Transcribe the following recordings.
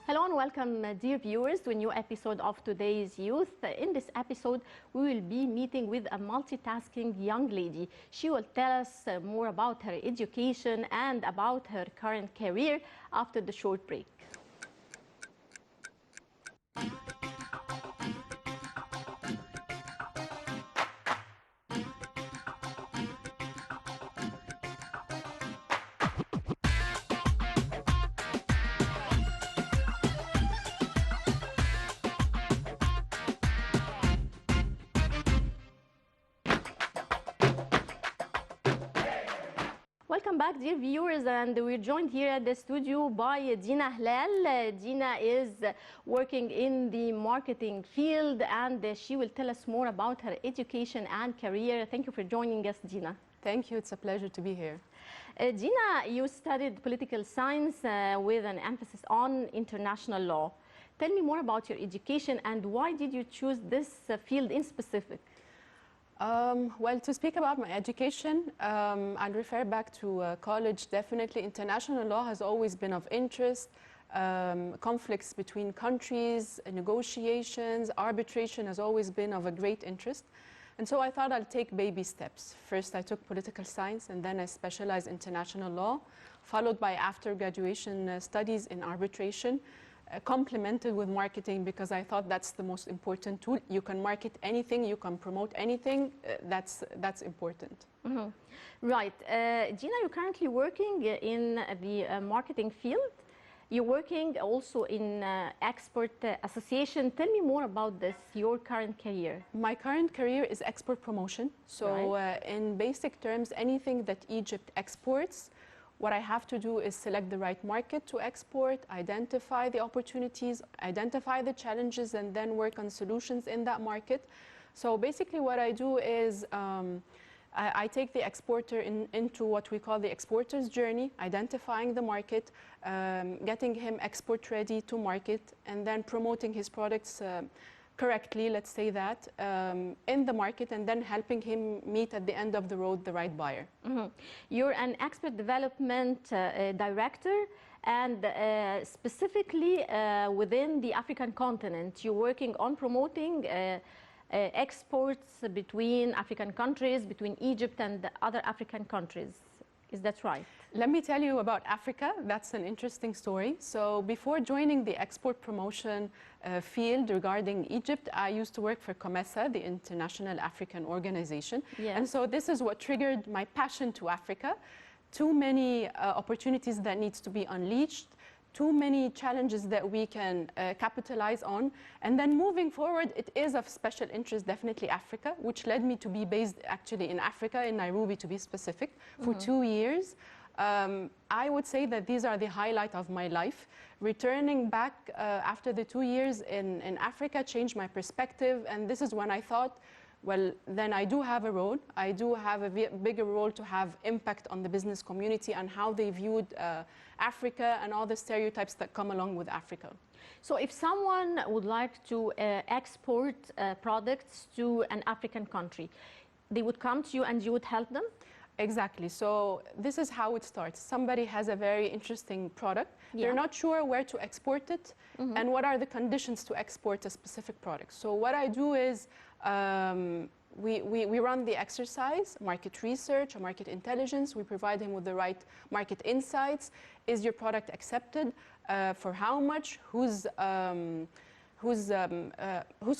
Hello and welcome, dear viewers, to a new episode of Today's Youth. In this episode, we will be meeting with a multitasking young lady. She will tell us more about her education and about her current career after the short break. Welcome back, dear viewers, and we're joined here at the studio by Dina Hlal. Dina is working in the marketing field, and she will tell us more about her education and career. Thank you for joining us, Dina. Thank you. It's a pleasure to be here. Dina, you studied political science with an emphasis on international law. Tell me more about your education and why did you choose this field in specific? Well, to speak about my education, I'll refer back to college. Definitely, international law has always been of interest. Conflicts between countries, negotiations, arbitration has always been of a great interest. And so I thought I'll take baby steps. First, I took political science, and then I specialized in international law, followed by after graduation studies in arbitration. Complemented with marketing because I thought that's the most important tool. You can market anything, you can promote anything, that's important. Mm-hmm. Right. Gina, you're currently working in the marketing field. You're working also in export association. Tell me more about this, your current career. My current career is export promotion. So in basic terms, anything that Egypt exports, what I have to do is select the right market to export, identify the opportunities, identify the challenges, and then work on solutions in that market. So basically what I do is I take the exporter into what we call the exporter's journey, identifying the market, getting him export ready to market, and then promoting his products correctly, let's say that, in the market, and then helping him meet at the end of the road the right buyer. Mm-hmm. You're an expert development director, and specifically within the African continent, you're working on promoting exports between African countries, between Egypt and other African countries. Is that right? Let me tell you about Africa. That's an interesting story. So before joining the export promotion field regarding Egypt, I used to work for COMESA, the International African Organization. Yes. And so this is what triggered my passion to Africa. Too many opportunities that needs to be unleashed, too many challenges that we can capitalize on. And then moving forward, it is of special interest, definitely Africa, which led me to be based actually in Africa, in Nairobi to be specific, for 2 years. I would say that these are the highlight of my life. Returning back after the 2 years in Africa changed my perspective, and this is when I thought, well, then I do have a role. I do have a bigger role to have impact on the business community and how they viewed Africa and all the stereotypes that come along with Africa. So if someone would like to export products to an African country, they would come to you and you would help them? Exactly. So this is how it starts. Somebody has a very interesting product. Yeah. They're not sure where to export it and what are the conditions to export a specific product. So what I do is we run the exercise, market research, or market intelligence. We provide him with the right market insights. Is your product accepted? For how much? Who's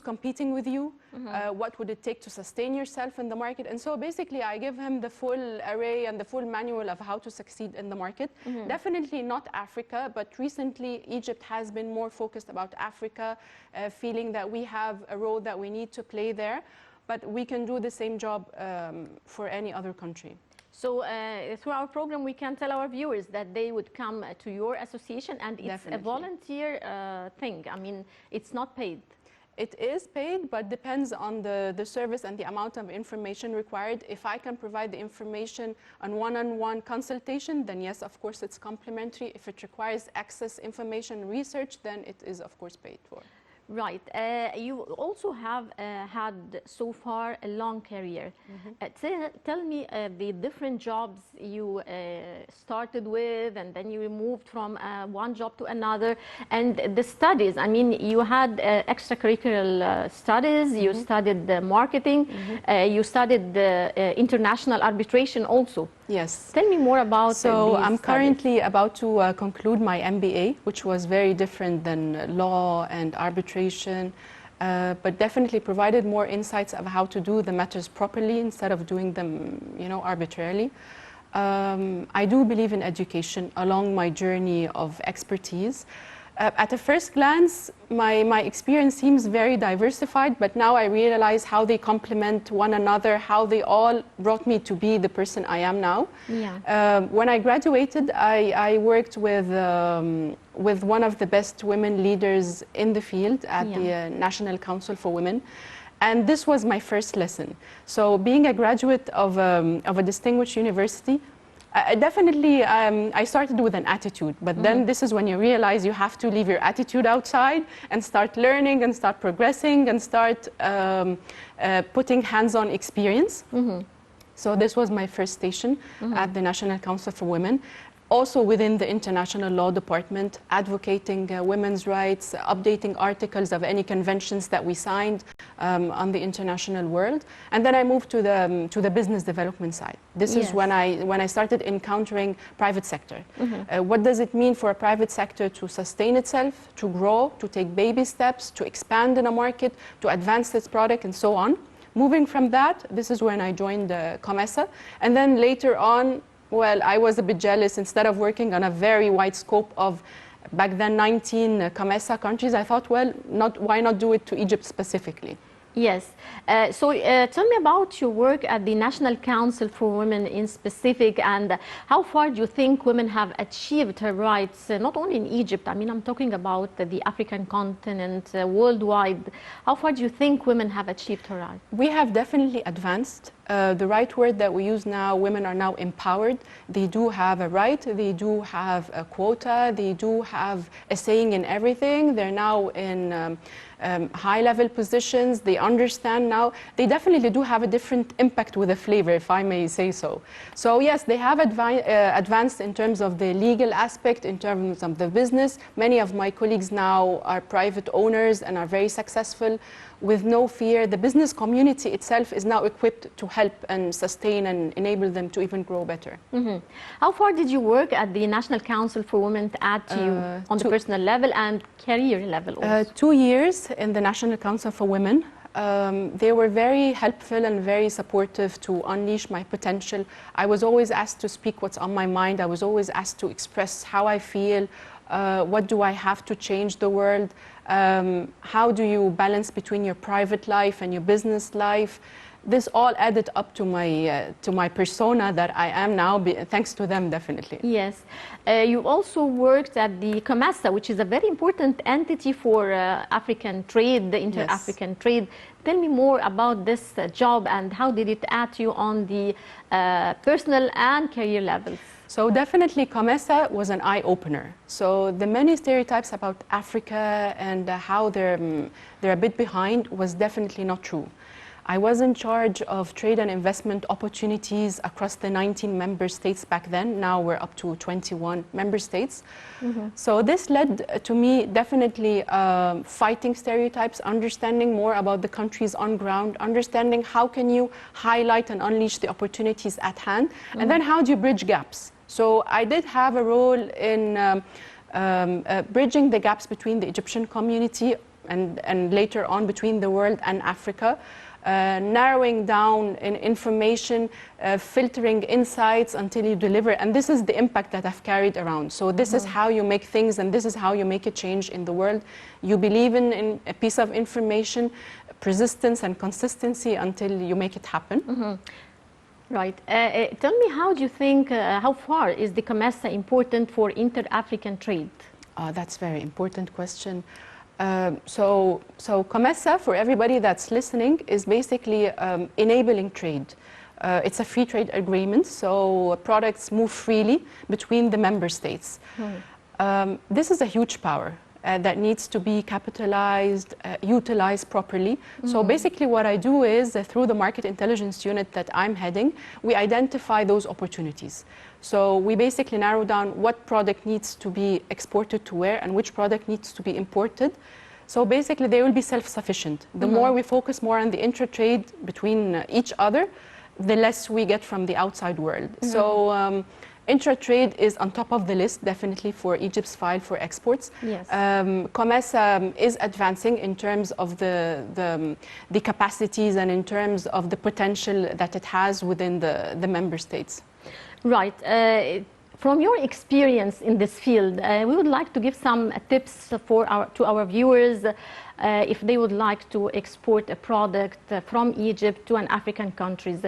competing with you? What would it take to sustain yourself in the market? And so basically I give him the full array and the full manual of how to succeed in the market. Definitely not Africa, but recently Egypt has been more focused about Africa, feeling that we have a role that we need to play there, but we can do the same job for any other country. So through our program, we can tell our viewers that they would come to your association, and it's Definitely. a volunteer thing. I mean, it's not paid. It is paid, but depends on the service and the amount of information required. If I can provide the information on one-on-one consultation, then yes, of course, it's complimentary. If it requires access, information, research, then it is, of course, paid for. Right. You also have had so far a long career. Tell me the different jobs you started with, and then you moved from one job to another, and the studies. I mean, you had extracurricular studies, you studied marketing, you studied international arbitration also. Yes. Tell me more about So these I'm studies. currently about to conclude my MBA, which was very different than law and arbitration, but definitely provided more insights of how to do the matters properly instead of doing them, you know, arbitrarily. I do believe in education along my journey of expertise. At a first glance, my experience seems very diversified, but now I realize how they complement one another, how they all brought me to be the person I am now. Yeah. When I graduated, I worked with one of the best women leaders in the field at Yeah. the National Council for Women. And this was my first lesson. So being a graduate of a distinguished university, I started with an attitude, but then this is when you realize you have to leave your attitude outside and start learning and start progressing and start putting hands-on experience. So this was my first station at the National Council for Women. Also within the International Law Department, advocating women's rights, updating articles of any conventions that we signed on the international world. And then I moved to the business development side. This is when I started encountering private sector. What does it mean for a private sector to sustain itself, to grow, to take baby steps, to expand in a market, to advance its product, and so on. Moving from that, this is when I joined COMESA. And then later on, well, I was a bit jealous. Instead of working on a very wide scope of, back then, 19 COMESA countries, I thought, well, why not do it to Egypt specifically? Yes. So tell me about your work at the National Council for Women in specific, and how far do you think women have achieved her rights, not only in Egypt, I mean, I'm talking about the African continent, worldwide. How far do you think women have achieved her rights? We have definitely advanced. The right word that we use now, women are now empowered. They do have a right, they do have a quota, they do have a saying in everything. They're now in high-level positions. They understand now. They definitely do have a different impact with a flavor, if I may say so. So yes, they have advanced in terms of the legal aspect, in terms of the business. Many of my colleagues now are private owners and are very successful with no fear. The business community itself is now equipped to help and sustain and enable them to even grow better. How far did you work at the National Council for Women to add to you on the personal level and career level also? 2 years in the National Council for Women. They were very helpful and very supportive to unleash my potential. I was always asked to speak what's on my mind. I was always asked to express how I feel. What do I have to change the world? How do you balance between your private life and your business life? This all added up to my persona that I am now, thanks to them, definitely. Yes. You also worked at the COMESA, which is a very important entity for African trade, the InterAfrican Trade. Tell me more about this job and how did it add to you on the personal and career levels? So definitely COMESA was an eye-opener. So the many stereotypes about Africa and how they're a bit behind was definitely not true. I was in charge of trade and investment opportunities across the 19 member states back then. Now we're up to 21 member states. So this led to me definitely fighting stereotypes, understanding more about the countries on ground, understanding how can you highlight and unleash the opportunities at hand, and then how do you bridge gaps. So I did have a role in bridging the gaps between the Egyptian community and later on between the world and Africa. Narrowing down in information, filtering insights until you deliver. And this is the impact that I've carried around. So this is how you make things, and this is how you make a change in the world. You believe in a piece of information, persistence and consistency until you make it happen. Right. Tell me, how do you think, how far is the COMESA important for inter-African trade? That's a very important question. So COMESA, for everybody that's listening, is basically enabling trade. It's a free trade agreement, so products move freely between the member states. This is a huge power. that needs to be capitalized, utilized properly. So basically what I do is, through the market intelligence unit that I'm heading, we identify those opportunities. So we basically narrow down what product needs to be exported to where and which product needs to be imported. So basically they will be self-sufficient. The more we focus more on the intra-trade between each other, the less we get from the outside world. So intra-trade is on top of the list, definitely, for Egypt's file for exports. Yes. COMESA is advancing in terms of the capacities and in terms of the potential that it has within the member states. Right. From your experience in this field, we would like to give some tips to our viewers if they would like to export a product from Egypt to an African countries.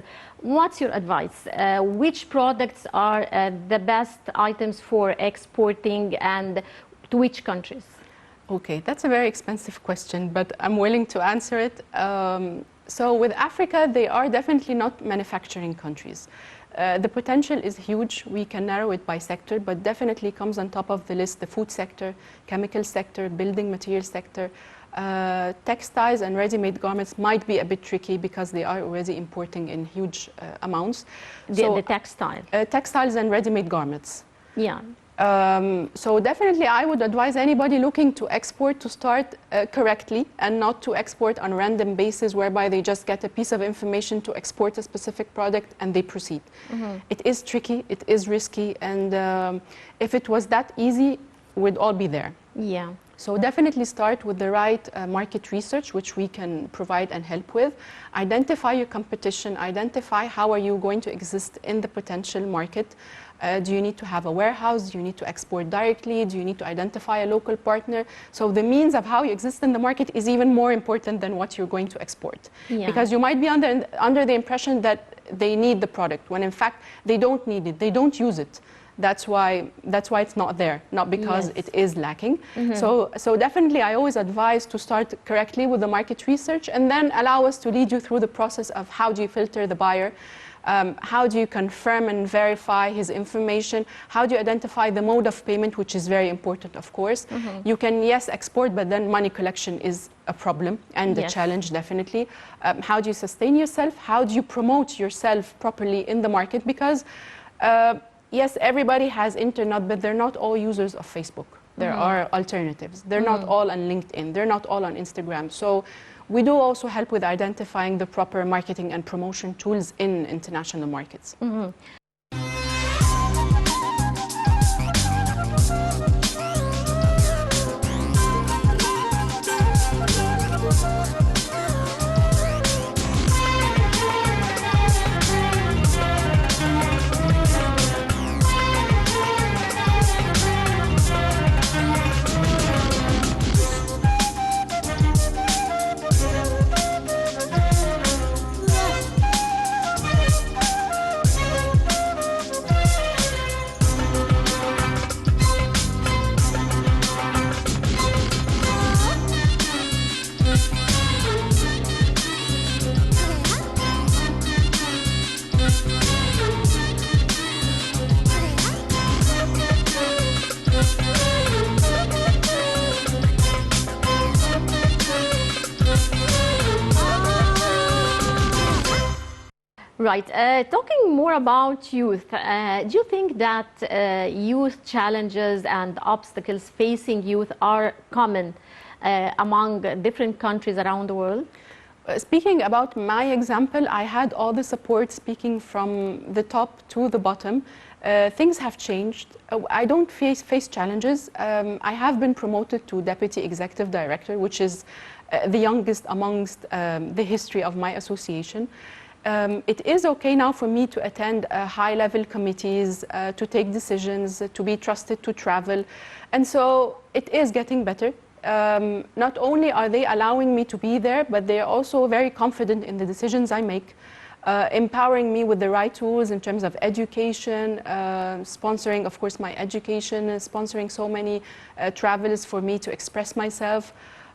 What's your advice? Which products are the best items for exporting and to which countries? Okay, that's a very expensive question, but I'm willing to answer it. So with Africa, they are definitely not manufacturing countries. The potential is huge. We can narrow it by sector, but definitely comes on top of the list the food sector, chemical sector, building material sector. Textiles and ready-made garments might be a bit tricky because they are already importing in huge amounts. The textile? Textiles and ready-made garments. Yeah. So definitely I would advise anybody looking to export to start correctly and not to export on random basis whereby they just get a piece of information to export a specific product and they proceed. It is tricky, it is risky, and if it was that easy, we'd all be there. Yeah. So definitely start with the right market research, which we can provide and help with. Identify your competition, identify how are you going to exist in the potential market. Do you need to have a warehouse? Do you need to export directly? Do you need to identify a local partner? So the means of how you exist in the market is even more important than what you're going to export. Yeah. Because you might be under the impression that they need the product, when in fact they don't need it, they don't use it. That's why it's not there, not because it is lacking. So definitely I always advise to start correctly with the market research and then allow us to lead you through the process of how do you filter the buyer, how do you confirm and verify his information, how do you identify the mode of payment, which is very important, of course. You can, yes, export, but then money collection is a problem and a challenge, definitely. How do you sustain yourself? How do you promote yourself properly in the market? Because yes, everybody has internet, but they're not all users of Facebook. There are alternatives. They're not all on LinkedIn. They're not all on Instagram. So we do also help with identifying the proper marketing and promotion tools in international markets. Right. Talking more about youth, do you think that youth challenges and obstacles facing youth are common among different countries around the world? Speaking about my example, I had all the support speaking from the top to the bottom. Things have changed. I don't face challenges. I have been promoted to Deputy Executive Director, which is the youngest amongst the history of my association. It is okay now for me to attend high-level committees, to take decisions, to be trusted to travel. And so it is getting better. Not only are they allowing me to be there, but they are also very confident in the decisions I make, empowering me with the right tools in terms of education, sponsoring, of course, my education, sponsoring so many travels for me to express myself.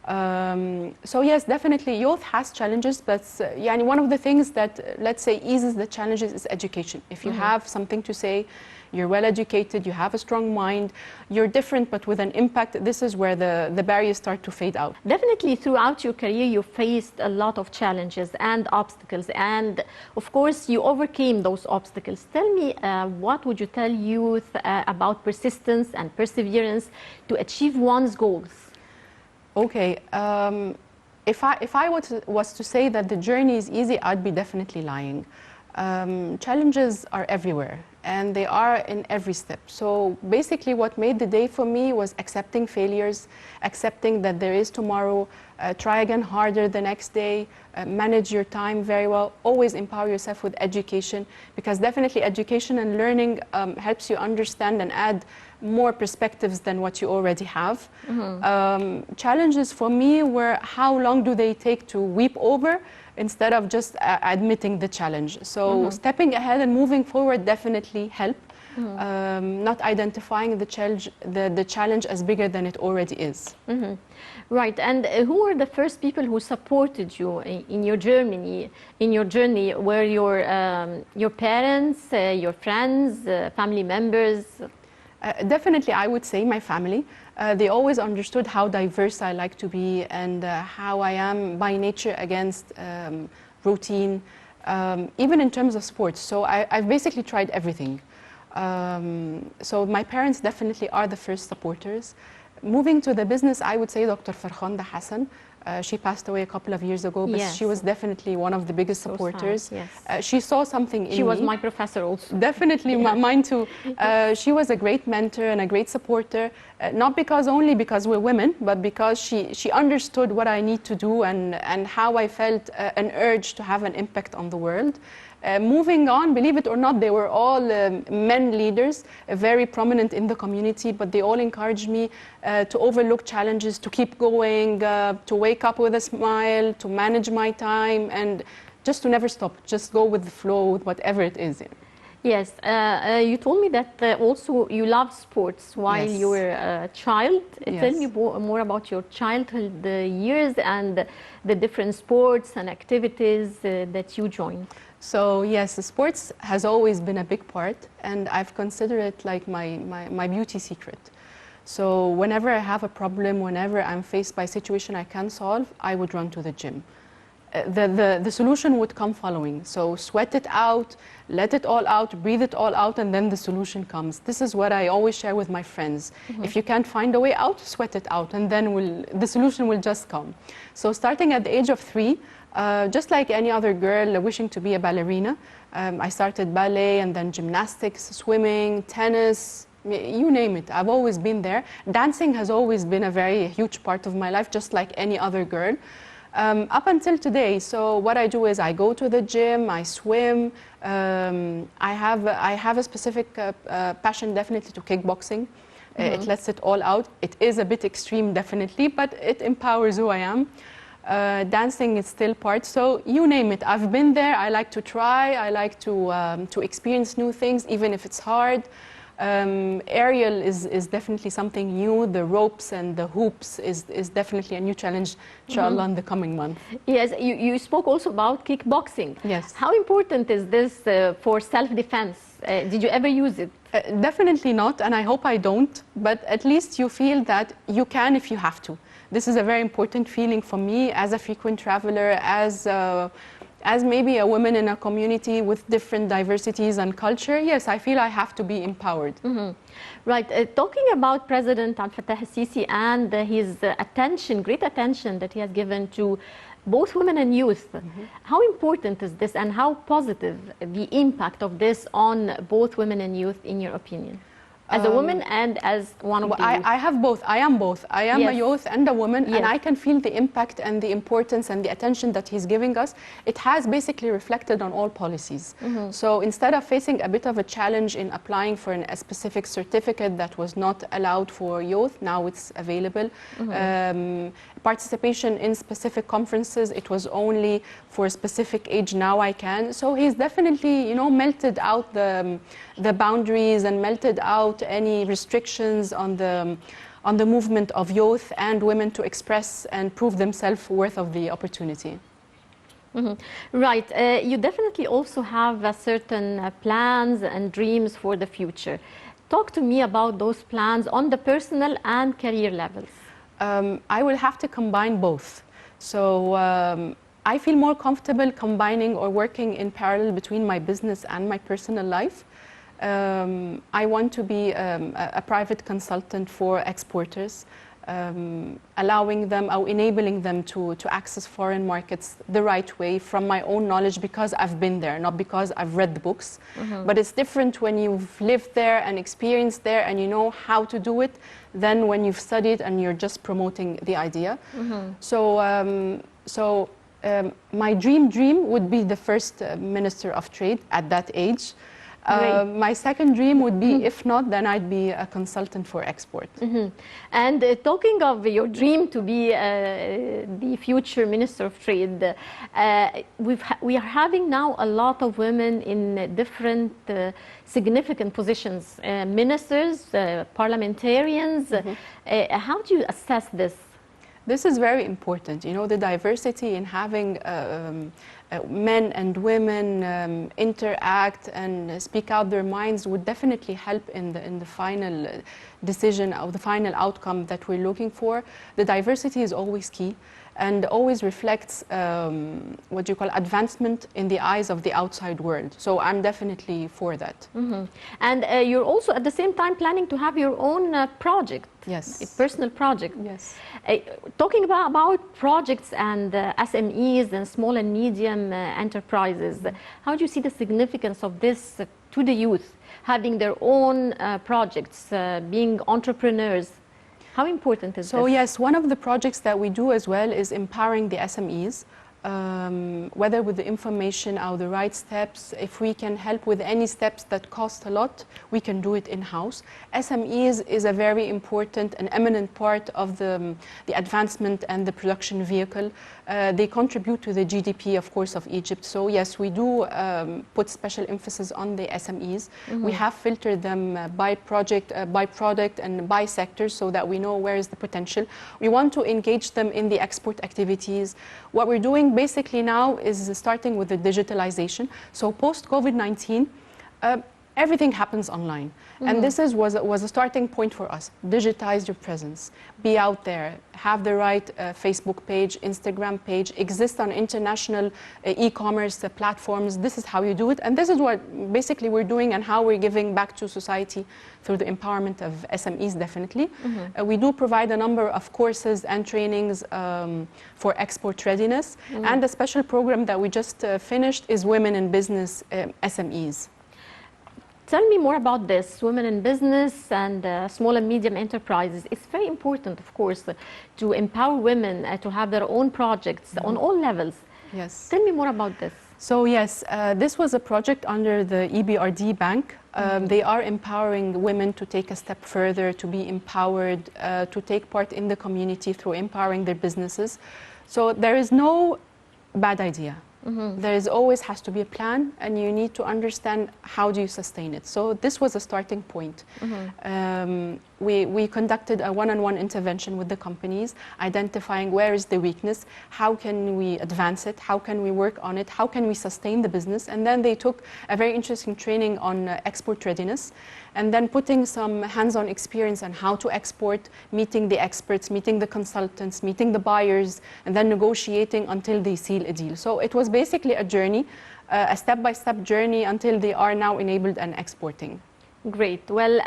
So yes, definitely youth has challenges, but يعني one of the things that, let's say, eases the challenges is education. If you have something to say, you're well educated, you have a strong mind, you're different but with an impact, this is where the barriers start to fade out. Definitely throughout your career you faced a lot of challenges and obstacles, and of course you overcame those obstacles. Tell me, what would you tell youth about persistence and perseverance to achieve one's goals? Okay, if I was to say that the journey is easy, I'd be definitely lying. Challenges are everywhere and they are in every step. So basically what made the day for me was accepting failures, accepting that there is tomorrow, try again harder the next day, manage your time very well, always empower yourself with education, because definitely education and learning helps you understand and add more perspectives than what you already have. Challenges for me were how long do they take to weep over instead of just admitting the challenge. So stepping ahead and moving forward definitely help. Not identifying the challenge as bigger than it already is. Right, and who were the first people who supported you in your journey? Were your parents, your friends, family members? Definitely, I would say my family. They always understood how diverse I like to be and how I am by nature against routine, even in terms of sports. So I've basically tried everything. So my parents definitely are the first supporters. Moving to the business, I would say Dr. Farkhanda Hassan. She passed away a couple of years ago, but she was definitely one of the biggest supporters. She saw something in me. She was my professor also. Definitely, mine too. She was a great mentor and a great supporter, not only because we're women, but because she understood what I need to do and how I felt an urge to have an impact on the world. Moving on, believe it or not, they were all men leaders, very prominent in the community, but they all encouraged me to overlook challenges, to keep going, to wake up with a smile, to manage my time, and just to never stop, just go with the flow with whatever it is. Yes, you told me that also you loved sports while you were a child. Tell me more about your childhood years and the different sports and activities that you joined. So yes, sports has always been a big part, and I've considered it like my beauty secret. So whenever I have a problem, whenever I'm faced by a situation I can't solve, I would run to the gym. The solution would come following. So sweat it out, let it all out, breathe it all out, and then the solution comes. This is what I always share with my friends. If you can't find a way out, sweat it out, and then the solution will just come. So starting at the age of 3, just like any other girl wishing to be a ballerina, I started ballet and then gymnastics, swimming, tennis, you name it. I've always been there. Dancing has always been a very huge part of my life, just like any other girl. Up until today, so what I do is I go to the gym, I swim. I have a specific passion definitely to kickboxing. It lets it all out. It is a bit extreme definitely, but it empowers who I am. Dancing is still part, so you name it. I've been there. I like to try. I like to experience new things, even if it's hard. Aerial is definitely something new. The ropes and the hoops is definitely a new challenge, inshallah, in the coming month. Yes, you spoke also about kickboxing. Yes. How important is this for self-defense? Did you ever use it? Definitely not, and I hope I don't, but at least you feel that you can if you have to. This is a very important feeling for me as a frequent traveler, as maybe a woman in a community with different diversities and culture. Yes, I feel I have to be empowered. Right. Talking about President Abdel Fattah al-Sisi and his great attention that he has given to both women and youth, how important is this and how positive the impact of this on both women and youth, in your opinion? As a woman and as one of the youth. I have both. I am both. I am a youth and a woman, and I can feel the impact and the importance and the attention that he's giving us. It has basically reflected on all policies. So instead of facing a bit of a challenge in applying for a specific certificate that was not allowed for youth, now it's available. Participation in specific conferences, it was only for a specific age, now I can. So he's definitely, you know, melted out the boundaries and melted out any restrictions on on the movement of youth and women to express and prove themselves worth of the opportunity. Right. You definitely also have certain plans and dreams for the future. Talk to me about those plans on the personal and career levels. I will have to combine both. So I feel more comfortable combining or working in parallel between my business and my personal life. I want to be a private consultant for exporters, allowing them or enabling them to access foreign markets the right way from my own knowledge, because I've been there, not because I've read the books. But it's different when you've lived there and experienced there and you know how to do it than when you've studied and you're just promoting the idea. So my dream would be the first Minister of Trade at that age. My second dream would be, if not, then I'd be a consultant for export. And talking of your dream to be the future Minister of Trade, we are having now a lot of women in different significant positions, ministers, parliamentarians. How do you assess this? This is very important. You know, the diversity in having men and women interact and speak out their minds would definitely help in the final decision or the final outcome that we're looking for. The diversity is always key and always reflects what you call advancement in the eyes of the outside world. So I'm definitely for that. And you're also at the same time planning to have your own project. Yes. A personal project. Yes. Talking about projects and SMEs and small and medium enterprises, how do you see the significance of this to the youth, having their own projects, being entrepreneurs? How important is this? So yes, one of the projects that we do as well is empowering the SMEs, whether with the information or the right steps. If we can help with any steps that cost a lot, we can do it in-house. SMEs is a very important and eminent part of the advancement and the production vehicle. They contribute to the GDP, of course, of Egypt. So yes, we do put special emphasis on the SMEs. We have filtered them by project, by product, and by sectors so that we know where is the potential. We want to engage them in the export activities. What we're doing basically now is starting with the digitalization. So post-COVID-19, everything happens online. And this was a starting point for us. Digitize your presence, be out there, have the right Facebook page, Instagram page, exist on international e-commerce platforms. This is how you do it. And this is what basically we're doing and how we're giving back to society through the empowerment of SMEs, definitely. We do provide a number of courses and trainings for export readiness. And a special program that we just finished is Women in Business SMEs. Tell me more about this, women in business and small and medium enterprises. It's very important, of course, to empower women to have their own projects on all levels. Yes. Tell me more about this. So yes, this was a project under the EBRD Bank. They are empowering women to take a step further, to be empowered, to take part in the community through empowering their businesses. So there is no bad idea. There is always has to be a plan, and you need to understand how do you sustain it. So this was a starting point. We conducted a one-on-one intervention with the companies, identifying where is the weakness, how can we advance it, how can we work on it, how can we sustain the business. And then they took a very interesting training on export readiness, and then putting some hands-on experience on how to export, meeting the experts, meeting the consultants, meeting the buyers, and then negotiating until they seal a deal. So it was basically a journey, a step-by-step journey until they are now enabled and exporting. Great. Well,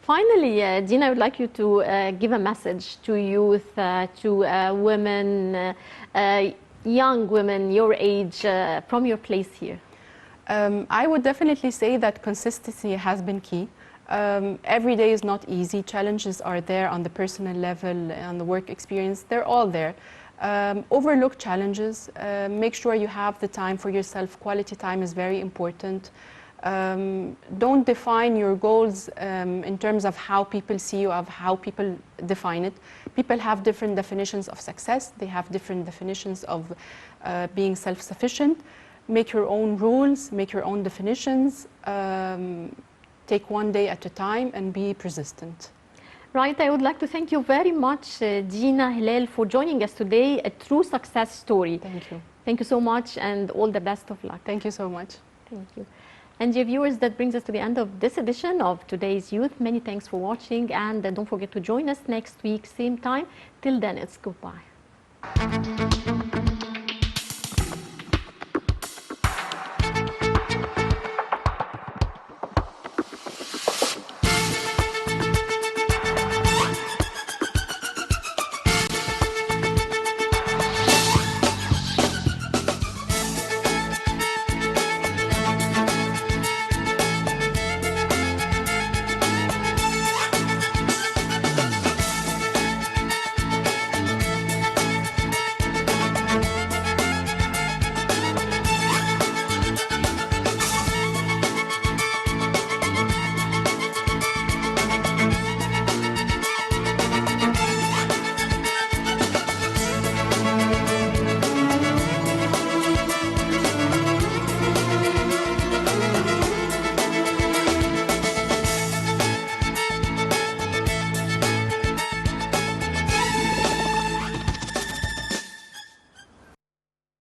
finally, Dina, I would like you to give a message to youth, to women, young women your age, from your place here. I would definitely say that consistency has been key. Every day is not easy. Challenges are there on the personal level, on the work experience. They're all there. Overlook challenges. Make sure you have the time for yourself. Quality time is very important. Don't define your goals in terms of how people see you, of how people define it. People have different definitions of success. They have different definitions of being self-sufficient. Make your own rules, make your own definitions. Take one day at a time and be persistent. Right, I would like to thank you very much, Dina Hilal, for joining us today. A true success story. Thank you. Thank you so much, and all the best of luck. Thank you so much. Thank you. And dear viewers, that brings us to the end of this edition of Today's Youth. Many thanks for watching, and don't forget to join us next week, same time. Till then, it's goodbye.